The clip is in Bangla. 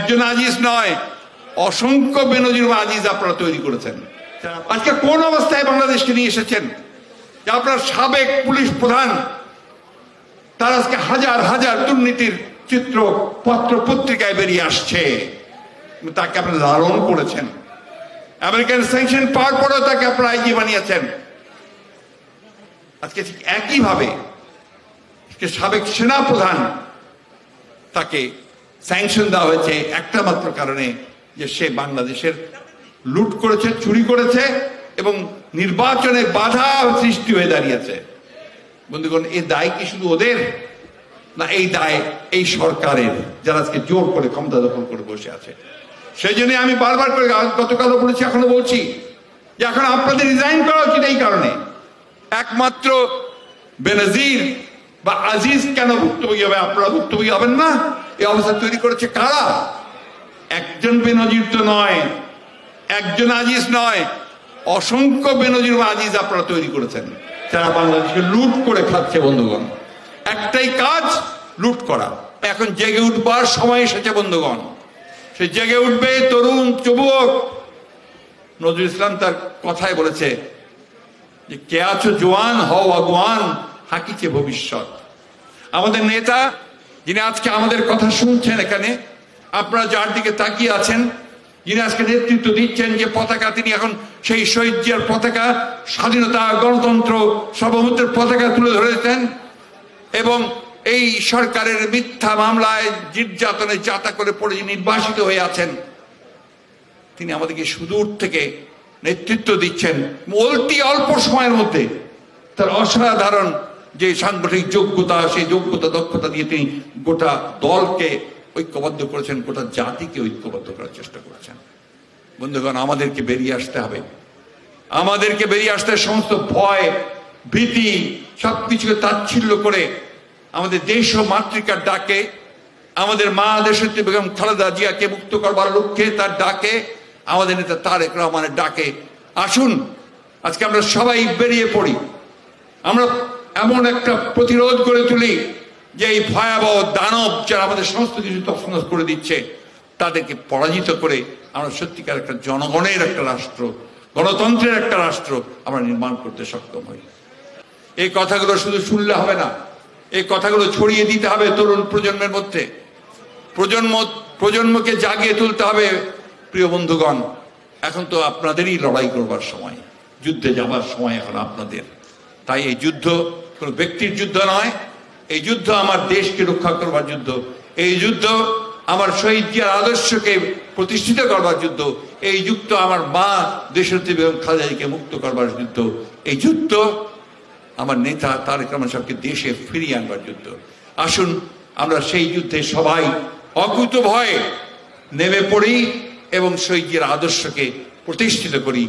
একজন আজিজ নয়, অসংখ্য বেনজির আজিজ আপনারা তৈরি করেছেন। আজকে কোন অবস্থায় বাংলাদেশকে নিয়ে এসেছেন যে আপনার সাবেক পুলিশ প্রধান তার আজকে হাজার হাজার দুর্নীতির চিত্র পত্র পত্রিকায় বেরিয়ে আসছে, তাকে আপনারা লালন করেছেন। আমেরিকান স্যাংশন পাওয়ার পরেও তাকে আপনারা আইজি বানিয়েছেন। আজকে ঠিক একইভাবে সাবেক সেনা প্রধান তাকে স্যাংশন দেওয়া হয়েছে একটা মাত্র কারণে, যে সে বাংলাদেশের লুট করেছে, চুরি করেছে এবং নির্বাচনে বাধা সৃষ্টি হয়ে দাঁড়িয়েছে। বন্ধুগণ, এই দায় কি শুধু ওদের, না এই দায় এই সরকারের, যারা আজকে জোর করে ক্ষমতা দখল করে বসে আছে? সেই জন্য আমি বারবার করে গতকালও বলেছি, এখনো বলছি যে এখন আপনাদের রিজাইন করা উচিত। এই কারণে একমাত্র বেনজির বা আজিজ কেন ভুক্তভোগী হবে? আপনারা ভুক্তভোগী হবেন না? এই অবস্থা তৈরি করেছে কারা? একজন বেনজির তো নয়, একজন আজিজ নয়, অসংখ্য বেনজির আজিজ আপনারা তৈরি করেছেন, যারা বাংলাদেশকে লুট করে খাচ্ছে। বন্ধুগণ, একটাই কাজ, লুট করা। এখন জেগে উঠবার সময় এসেছে বন্ধুগণ। সে জেগে উঠবে তরুণ যুবক। নজরুল ইসলাম তার কথায় বলেছে যে কে আছো জোয়ান, হও আগুয়ান, হাকিছে ভবিষ্যৎ। আমাদের নেতা যিনি আজকে আমাদের কথা শুনছেন, এখানে আপনারা যার দিকে তাকিয়ে আছেন, যিনি আজকে নেতৃত্ব দিচ্ছেন, যে পতাকা তিনি এখন সেই শহীদ জিয়ার পতাকা, স্বাধীনতা, গণতন্ত্র, সার্বভৌমত্বের পতাকা তুলে ধরেছেন এবং এই সরকারের মিথ্যা মামলায় নির্যাতনে যাতা করে পড়ে নির্বাসিত হয়ে আছেন, তিনি আমাদেরকে সুদূর থেকে নেতৃত্ব দিচ্ছেন। অল্প সময়ের মধ্যে তার অসাধারণ যে সাংগঠনিক যোগ্যতা, সেই যোগ্যতা দক্ষতা দিয়ে তিনি গোটা দলকে ঐক্যবদ্ধ করেছেন, গোটা জাতিকে ঐক্যবদ্ধ করার চেষ্টা করেছেন। বন্ধুগণ, আমাদেরকে বেরিয়ে আসতে হবে। আমাদেরকে বেরিয়ে আসতে সমস্ত ভয়, ভীতি সবকিছুকে তাচ্ছিল্য করে আমাদের দেশ ও মাতৃকার ডাকে, আমাদের মা দেশনেত্রী বেগম খালেদা জিয়াকে মুক্ত করবার লক্ষ্যে তার ডাকে, আমাদের নেতা তারেক রহমানের ডাকে আসুন আজকে আমরা সবাই বেরিয়ে পড়ি। আমরা এমন একটা প্রতিরোধ করে তুলি যে এই ভয়াবহ দানব যারা আমাদের সমস্ত কিছু তছনছ করে দিচ্ছে, তাদেরকে পরাজিত করে আমরা সত্যিকার একটা জনগণের একটা রাষ্ট্র, গণতন্ত্রের একটা রাষ্ট্র আমরা নির্মাণ করতে সক্ষম হই। এই কথাগুলো শুধু শুনলে হবে না, এই কথাগুলো ছড়িয়ে দিতে হবে তরুণ প্রজন্মের মধ্যে। প্রজন্মকে জাগিয়ে তুলতে হবে। প্রিয় বন্ধুগণ, এখন তো আপনাদেরই লড়াই করবার সময়, যুদ্ধে যাবার সময় এখন আপনাদের। তাই এই যুদ্ধ কোনো ব্যক্তির যুদ্ধ নয়, এই যুদ্ধ আমার দেশকে রক্ষা করবার যুদ্ধ, এই যুদ্ধ আমার শহীদ জিয়ার আদর্শকে প্রতিষ্ঠিত করবার যুদ্ধ, এই যুদ্ধ আমার মা দেশনেত্রী বেগম খালেদা জিয়াকে মুক্ত করবার যুদ্ধ, এই যুদ্ধ আমার নেতা তারেক রহমান সাহেবকে দেশে ফিরিয়ে আনবার যুদ্ধ। আসুন আমরা সেই যুদ্ধে সবাই অকুতভয়ে নেমে পড়ি এবং শহীদ জিয়ার আদর্শকে প্রতিষ্ঠিত করি।